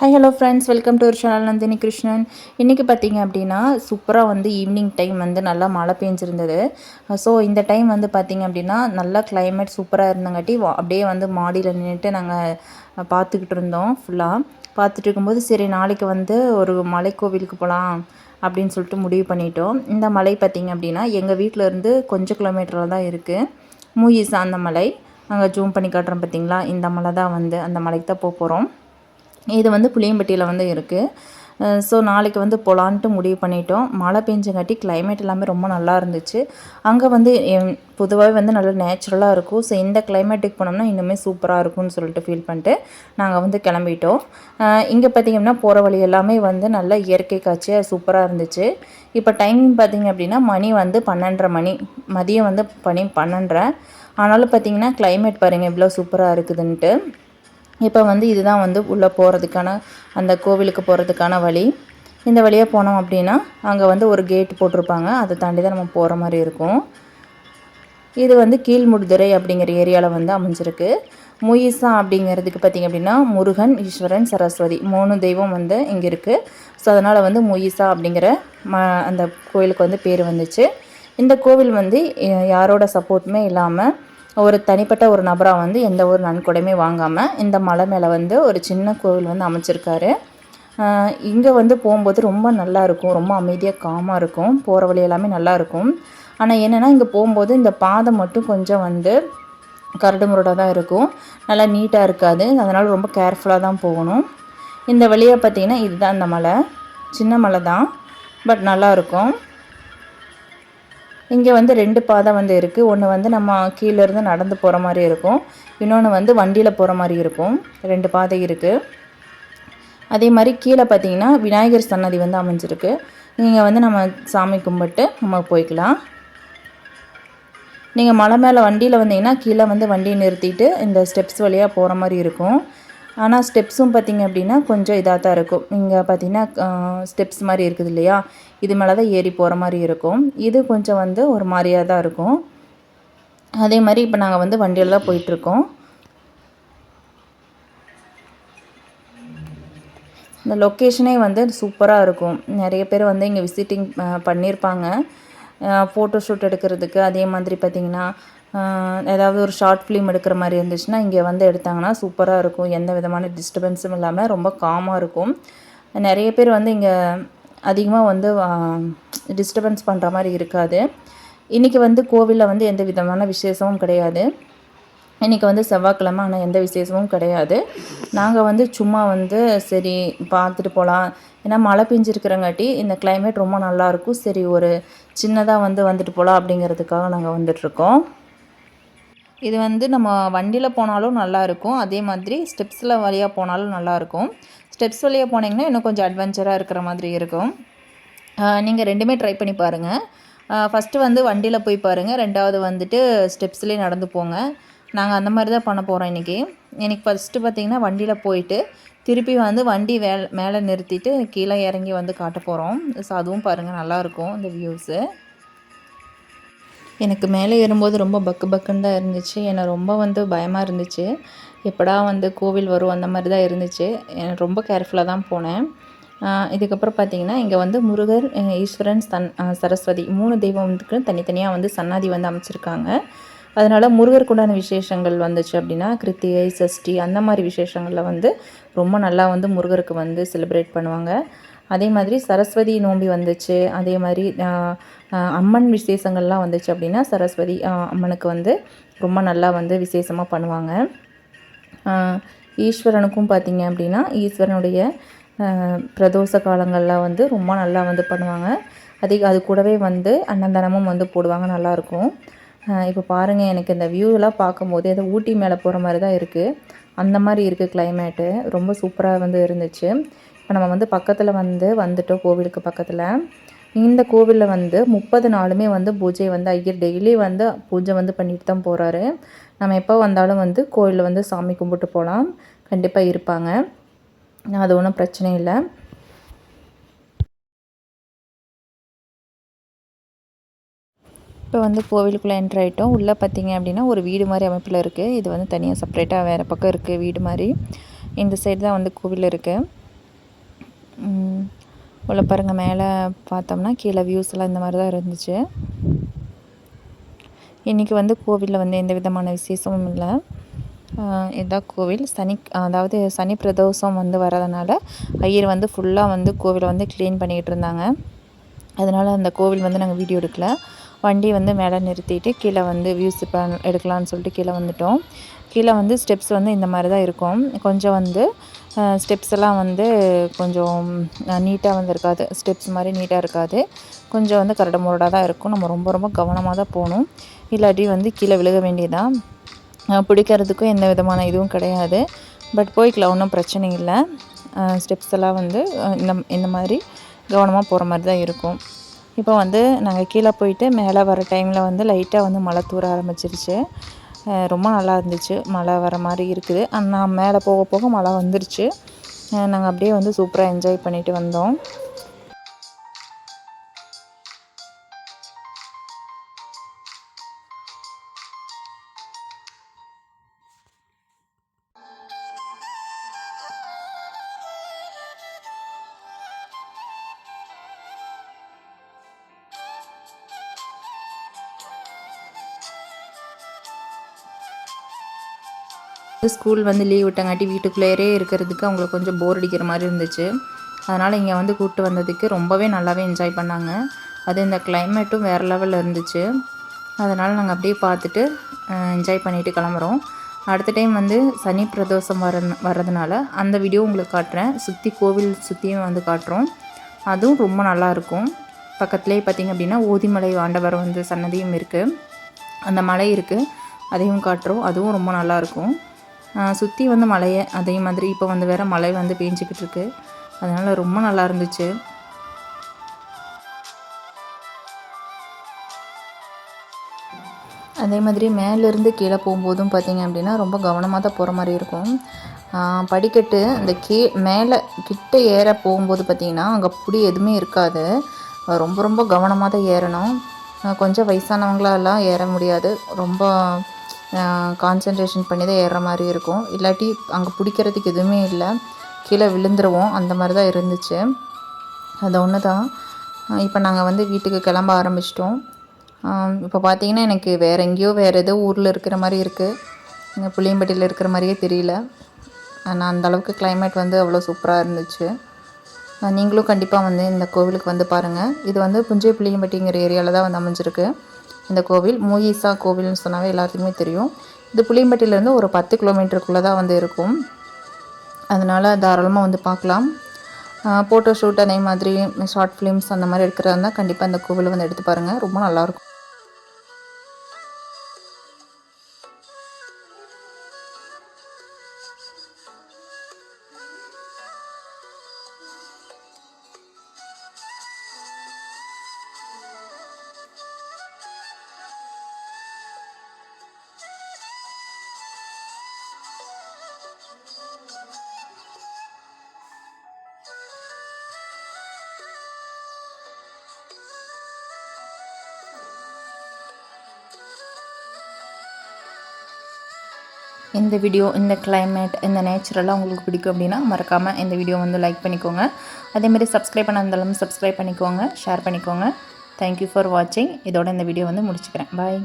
Hi hello friends, welcome to ஒரு channel Nandini Krishnan. இன்றைக்கி பார்த்திங்க அப்படின்னா சூப்பராக வந்து ஈவினிங் டைம் வந்து நல்லா மழை பெஞ்சிருந்தது. ஸோ இந்த டைம் வந்து பார்த்திங்க அப்படின்னா நல்லா கிளைமேட் சூப்பராக இருந்தங்காட்டி அப்படியே வந்து மாடியில் நின்றுட்டு நாங்கள் பார்த்துக்கிட்டு இருந்தோம். ஃபுல்லாக பார்த்துட்டு இருக்கும்போது சரி நாளைக்கு வந்து ஒரு மலை கோவிலுக்கு போகலாம் அப்படின்னு சொல்லிட்டு முடிவு பண்ணிட்டோம். இந்த மலை பார்த்திங்க அப்படின்னா எங்கள் வீட்டிலேருந்து கொஞ்சம் கிலோமீட்டரில் தான் இருக்குது. மூயிசா அந்த மலை, நாங்கள் ஜூம் பண்ணி காட்டுறோம் பார்த்திங்களா, இந்த மலை தான் வந்து அந்த மலைக்கு தான் போக போகிறோம். இது வந்து புளியம்பட்டியில் வந்து இருக்குது. ஸோ நாளைக்கு வந்து போகலான்ட்டு முடிவு பண்ணிட்டோம். மழை பெஞ்சங்காட்டி கிளைமேட் எல்லாமே ரொம்ப நல்லா இருந்துச்சு. அங்கே வந்து பொதுவாகவே வந்து நல்லா நேச்சுரலாக இருக்கும். ஸோ இந்த கிளைமேட்டுக்கு போனோம்னா இன்னுமே சூப்பராக இருக்கும்னு சொல்லிட்டு ஃபீல் பண்ணிட்டு நாங்கள் வந்து கிளம்பிட்டோம். இங்கே பார்த்திங்கன்னா போகிற வழி எல்லாமே வந்து நல்ல இயற்கை காட்சியாக சூப்பராக இருந்துச்சு. இப்போ டைமிங் பார்த்திங்க அப்படின்னா மணி வந்து 12:30 மணி, மதியம் வந்து 12:30. ஆனாலும் பார்த்திங்கன்னா கிளைமேட் பாருங்கள் இவ்வளோ சூப்பராக இருக்குதுன்ட்டு. இப்போ வந்து இதுதான் வந்து உள்ளே போகிறதுக்கான அந்த கோவிலுக்கு போகிறதுக்கான வழி. இந்த வழியாக போனோம் அப்படின்னா அங்கே வந்து ஒரு கேட் போட்டிருப்பாங்க, அதை தாண்டி தான் நம்ம போகிற மாதிரி இருக்கும். இது வந்து கீழ்முடுதுறை அப்படிங்கிற ஏரியாவில் வந்து அமைஞ்சிருக்கு. மூயிசா அப்படிங்கிறதுக்கு பார்த்திங்க அப்படின்னா முருகன், ஈஸ்வரன், சரஸ்வதி 3 தெய்வம் வந்து இங்கே இருக்குது. ஸோ அதனால் வந்து மூயிசா அப்படிங்கிற அந்த கோவிலுக்கு வந்து பேர் வந்துச்சு. இந்த கோவில் வந்து யாரோட சப்போர்ட்டுமே இல்லாமல் ஒரு தனிப்பட்ட ஒரு நபராக வந்து எந்த ஒரு நன்கொடையுமே வாங்காமல் இந்த மலை மேலே வந்து ஒரு சின்ன கோவில் வந்து அமைச்சிருக்காரு. இங்கே வந்து போகும்போது ரொம்ப நல்லாயிருக்கும், ரொம்ப அமைதியாக காமாக இருக்கும். போகிற வழி எல்லாமே நல்லாயிருக்கும். ஆனால் என்னென்னா இங்கே போகும்போது இந்த பாதை மட்டும் கொஞ்சம் வந்து கரடு முரடாக தான் இருக்கும், நல்லா நீட்டாக இருக்காது. அதனால் ரொம்ப கேர்ஃபுல்லாக தான் போகணும். இந்த வழியாக பார்த்திங்கன்னா இதுதான் இந்த மலை, சின்ன மலை தான், பட் நல்லாயிருக்கும். இங்கே வந்து 2 பாதை வந்து இருக்குது. ஒன்று வந்து நம்ம கீழேருந்து நடந்து போகிற மாதிரி இருக்கும், இன்னொன்று வந்து வண்டியில் போகிற மாதிரி இருக்கும். 2 பாதை இருக்குது. அதே மாதிரி கீழே பார்த்திங்கன்னா விநாயகர் சன்னதி வந்து அமைஞ்சிருக்கு. நீங்கள் வந்து நம்ம சாமி கும்பிட்டு நம்ம போய்க்கலாம். நீங்கள் மலை மேலே வண்டியில் வந்தீங்கன்னா கீழே வந்து வண்டியை நிறுத்திட்டு இந்த ஸ்டெப்ஸ் வழியாக போகிற மாதிரி இருக்கும். ஆனால் ஸ்டெப்ஸும் பார்த்திங்க அப்படின்னா கொஞ்சம் இதாக தான் இருக்கும். இங்கே பார்த்திங்கன்னா ஸ்டெப்ஸ் மாதிரி இருக்குது இல்லையா, இது மேலே தான் ஏறி போகிற மாதிரி இருக்கும். இது கொஞ்சம் வந்து ஒரு மாதிரியாக தான் இருக்கும். அதே மாதிரி இப்போ நாங்கள் வந்து வண்டியில் தான் போயிட்டுருக்கோம். இந்த லொக்கேஷனே வந்து சூப்பராக இருக்கும். நிறைய பேர் வந்து இங்கே விசிட்டிங் பண்ணியிருப்பாங்க ஃபோட்டோ ஷூட் எடுக்கிறதுக்கு. அதே மாதிரி பார்த்திங்கன்னா ஏதாவது ஒரு ஷார்ட் ஃபிலிம் எடுக்கிற மாதிரி இருந்துச்சுன்னா இங்கே வந்து எடுத்தாங்கன்னா சூப்பராக இருக்கும். எந்த விதமான டிஸ்டர்பன்ஸும் இல்லாமல் ரொம்ப காமாக இருக்கும். நிறைய பேர் வந்து இங்கே அதிகமாக வந்து டிஸ்டர்பன்ஸ் பண்ணுற மாதிரி இருக்காது. இன்றைக்கி வந்து கோவிலில் வந்து எந்த விதமான விசேஷமும் கிடையாது. இன்றைக்கி வந்து செவ்வாய்க்கிழமை, ஆனால் எந்த விசேஷமும் கிடையாது. நாங்கள் வந்து சும்மா வந்து சரி பார்த்துட்டு போகலாம், ஏன்னா மழை பெஞ்சிருக்கிறங்காட்டி இந்த கிளைமேட் ரொம்ப நல்லாயிருக்கும். சரி ஒரு சின்னதாக வந்துட்டு போகலாம் அப்படிங்கிறதுக்காக நாங்கள் வந்துட்ருக்கோம். இது வந்து நம்ம வண்டியில் போனாலும் நல்லாயிருக்கும், அதே மாதிரி ஸ்டெப்ஸில் வழியாக போனாலும் நல்லாயிருக்கும். ஸ்டெப்ஸ் வழியாக போனீங்கன்னா இன்னும் கொஞ்சம் அட்வென்ச்சராக இருக்கிற மாதிரி இருக்கும். நீங்கள் 2மே ட்ரை பண்ணி பாருங்கள். ஃபஸ்ட்டு வந்து வண்டியில் போய் பாருங்கள், 2வது வந்துட்டு ஸ்டெப்ஸ்லேயே நடந்து போங்க. நாங்கள் அந்த மாதிரி தான் பண்ண போகிறோம் இன்றைக்கி. ஃபஸ்ட்டு பார்த்திங்கன்னா வண்டியில் போயிட்டு திருப்பி வந்து வண்டி மேலே நிறுத்திட்டு கீழே இறங்கி வந்து காட்ட போகிறோம். ஸோ அதுவும் பாருங்கள், நல்லாயிருக்கும் இந்த வியூஸு. எனக்கு மேலே ஏறும்போது ரொம்ப பக்குன்னு தான் இருந்துச்சு. ஏன்னா ரொம்ப வந்து பயமாக இருந்துச்சு. எப்படா வந்து கோவில் வரும் அந்த மாதிரி தான் இருந்துச்சு. ரொம்ப கேர்ஃபுல்லாக தான் போனேன். இதுக்கப்புறம் பார்த்திங்கன்னா இங்கே வந்து முருகர், ஈஸ்வரன், சரஸ்வதி 3 தெய்வத்துக்கு தனித்தனியாக வந்து சன்னதி வந்து அமைச்சிருக்காங்க. அதனால் முருகருக்கு உண்டான விசேஷங்கள் வந்துச்சு அப்படின்னா கிருத்திகை, சஷ்டி அந்த மாதிரி விசேஷங்களில் வந்து ரொம்ப நல்லா வந்து முருகருக்கு வந்து செலிப்ரேட் பண்ணுவாங்க. அதே மாதிரி சரஸ்வதி நோம்பி வந்துச்சு, அதே மாதிரி அம்மன் விசேஷங்கள்லாம் வந்துச்சு அப்படின்னா சரஸ்வதி அம்மனுக்கு வந்து ரொம்ப நல்லா வந்து விசேஷமாக பண்ணுவாங்க. ஈஸ்வரனுக்கும் பார்த்திங்க அப்படின்னா ஈஸ்வரனுடைய பிரதோஷ காலங்களில் வந்து ரொம்ப நல்லா வந்து பண்ணுவாங்க. அது கூடவே வந்து அன்னதானமும் வந்து போடுவாங்க, நல்லாயிருக்கும். இப்போ பாருங்கள், எனக்கு இந்த வியூவெலாம் பார்க்கும்போது ஏதோ ஊட்டி மேலே போகிற மாதிரி தான் இருக்குது. அந்த மாதிரி இருக்குது கிளைமேட்டு, ரொம்ப சூப்பராக வந்து இருந்துச்சு. இப்போ நம்ம வந்து பக்கத்தில் வந்துட்டோம் கோவிலுக்கு பக்கத்தில். இந்த கோவிலில் வந்து 30 நாளுமே வந்து பூஜை வந்து ஐயர் டெய்லி வந்து பூஜை வந்து பண்ணிட்டு தான் போகிறாரு. நம்ம எப்போ வந்தாலும் வந்து கோவிலில் வந்து சாமி கும்பிட்டு போகலாம், கண்டிப்பாக இருப்பாங்க, அது ஒன்றும் பிரச்சனை இல்லை. இப்போ வந்து கோவிலுக்குள்ளே என்ட்ரு ஆகிட்டோம். உள்ளே பார்த்திங்க அப்படின்னா ஒரு வீடு மாதிரி அமைப்பில் இருக்குது. இது வந்து தனியாக செப்பரேட்டாக வேறு பக்கம் இருக்குது வீடு மாதிரி. இந்த சைடு தான் வந்து கோவில் இருக்குது. உள்ள பாருங்கள், மேலே பார்த்தோம்னா கீழே வியூஸ்லாம் இந்த மாதிரி தான் இருந்துச்சு. இன்றைக்கி வந்து கோவிலில் வந்து எந்த விதமான விசேஷமும் இல்லை. இதான் கோவில். அதாவது சனி பிரதோஷம் வந்து வரதுனால ஐயர் வந்து ஃபுல்லாக வந்து கோவிலை வந்து க்ளீன் பண்ணிக்கிட்டு இருந்தாங்க. அதனால் அந்த கோவில் வந்து நாங்கள் வீடியோ எடுக்கல. வண்டி வந்து மேலே நிறுத்திட்டு கீழே வந்து வியூஸ் எடுக்கலான்னு சொல்லிட்டு கீழே வந்துவிட்டோம். கீழே வந்து ஸ்டெப்ஸ் வந்து இந்த மாதிரி தான் இருக்கும். கொஞ்சம் வந்து ஸ்டெப்ஸ் எல்லாம் வந்து கொஞ்சம் நீட்டாக வந்து இருக்காது. ஸ்டெப்ஸ் மாதிரி நீட்டாக இருக்காது. கொஞ்சம் வந்து கரடு முரடாக தான் இருக்கும். நம்ம ரொம்ப ரொம்ப கவனமாக தான் போகணும். இல்லாட்டி வந்து கீழே விழுக வேண்டியதான். பிடிக்கிறதுக்கும் எந்த விதமான இதுவும் கிடையாது. பட் போய்க்கலாம், ஒன்றும் பிரச்சனை இல்லை. ஸ்டெப்ஸ் எல்லாம் வந்து இந்த மாதிரி கவனமாக போகிற மாதிரி தான் இருக்கும். இப்போ வந்து நாங்கள் கீழே போயிட்டு மேலே வர டைமில் வந்து லைட்டாக வந்து மழை தூர ஆரம்பிச்சிருச்சு. ரொம்ப நல்லா இருந்துச்சு. மழை வர மாதிரி இருக்குது. ஆனால் மேலே போக போக மழை வந்துருச்சு. நாங்கள் அப்படியே வந்து சூப்பராக என்ஜாய் பண்ணிவிட்டு வந்தோம். ஸ்கூல் வந்து லீவ் விட்டங்காட்டி வீட்டுக்குள்ளேயே இருக்கிறதுக்கு அவங்களுக்கு கொஞ்சம் போர் அடிக்கிற மாதிரி இருந்துச்சு. அதனால் இங்கே வந்து கூப்பிட்டு வந்ததுக்கு ரொம்பவே நல்லாவே என்ஜாய் பண்ணாங்க. அது இந்த கிளைமேட்டும் வேறு லெவலில் இருந்துச்சு. அதனால் நாங்கள் அப்படியே பார்த்துட்டு என்ஜாய் பண்ணிவிட்டு கிளம்புறோம். அடுத்த டைம் வந்து சனி பிரதோஷம் வர்றதுனால அந்த வீடியோ உங்களுக்கு காட்டுறேன். கோவில் சுற்றியும் வந்து காட்டுறோம். அதுவும் ரொம்ப நல்லாயிருக்கும். பக்கத்துலேயே பார்த்திங்க அப்படின்னா ஓதிமலை ஆண்டவர் வந்து சன்னதியும் இருக்குது. அந்த மலை இருக்குது, அதையும் காட்டுறோம். அதுவும் ரொம்ப நல்லாயிருக்கும். சுற்றி வந்து மலையை அதே மாதிரி இப்போ வந்து வேறு மழை வந்து பேஞ்சிக்கிட்டு இருக்கு. அதனால் ரொம்ப நல்லா இருந்துச்சு. அதே மாதிரி மேலேருந்து கீழே போகும்போதும் பார்த்திங்க அப்படின்னா ரொம்ப கவனமாக தான் போகிற மாதிரி இருக்கும். படிக்கட்டு அந்த மேலே கிட்ட ஏற போகும்போது பார்த்திங்கன்னா அங்கே புடி எதுவுமே இருக்காது. ரொம்ப ரொம்ப கவனமாக தான் ஏறணும். கொஞ்சம் வயசானவங்களாலாம் ஏற முடியாது. ரொம்ப கான்சன்ட்ரேஷன் பண்ணி தான் ஏறுற மாதிரி இருக்கும். இல்லாட்டி அங்கே பிடிக்கிறதுக்கு எதுவுமே இல்லை, கீழே விழுந்துருவோம். அந்த மாதிரி தான் இருந்துச்சு. அது ஒன்று தான். இப்போ நாங்கள் வந்து வீட்டுக்கு கிளம்ப ஆரம்பிச்சிட்டோம். இப்போ பார்த்திங்கன்னா எனக்கு வேறு எங்கேயோ ஏதோ ஊரில் இருக்கிற மாதிரி இருக்குது. இங்கே புளியம்பட்டியில் இருக்கிற மாதிரியே தெரியல. ஆனால் அந்தளவுக்கு கிளைமேட் வந்து அவ்வளோ சூப்பராக இருந்துச்சு. நீங்களும் கண்டிப்பாக வந்து இந்த கோவிலுக்கு வந்து பாருங்கள். இது வந்து புஞ்சை புளியம்பட்டிங்கிற ஏரியாவில் தான் வந்து அமைஞ்சிருக்கு இந்த கோவில். மூயிசா கோவில்னு சொன்னாவே எல்லாத்துக்குமே தெரியும். இது புளியம்பட்டியிலேருந்து ஒரு 10 கிலோமீட்டருக்குள்ளே தான் வந்து இருக்கும். அதனால் தாராளமாக வந்து பார்க்கலாம். ஃபோட்டோ ஷூட் அதே மாதிரி ஷார்ட் ஃபிலிம்ஸ் அந்த மாதிரி எடுக்கிறதா இருந்தால் கண்டிப்பாக இந்த கோவிலை வந்து எடுத்து பாருங்கள். ரொம்ப நல்லாயிருக்கும். இந்த வீடியோ, இந்த கிளைமேட், இந்த நேச்சுரலாக உங்களுக்கு பிடிக்கும் அப்படின்னா மறக்காமல் இந்த வீடியோ வந்து லைக் பண்ணிக்கோங்க. அதேமாதிரி சப்ஸ்கிரைப் பண்ணாலும் சப்ஸ்கிரைப் பண்ணிக்கோங்க, ஷேர் பண்ணிக்கோங்க. தேங்க்யூ ஃபார் வாட்சிங். இதோட இந்த வீடியோ வந்து முடிச்சுக்கிறேன். பாய்.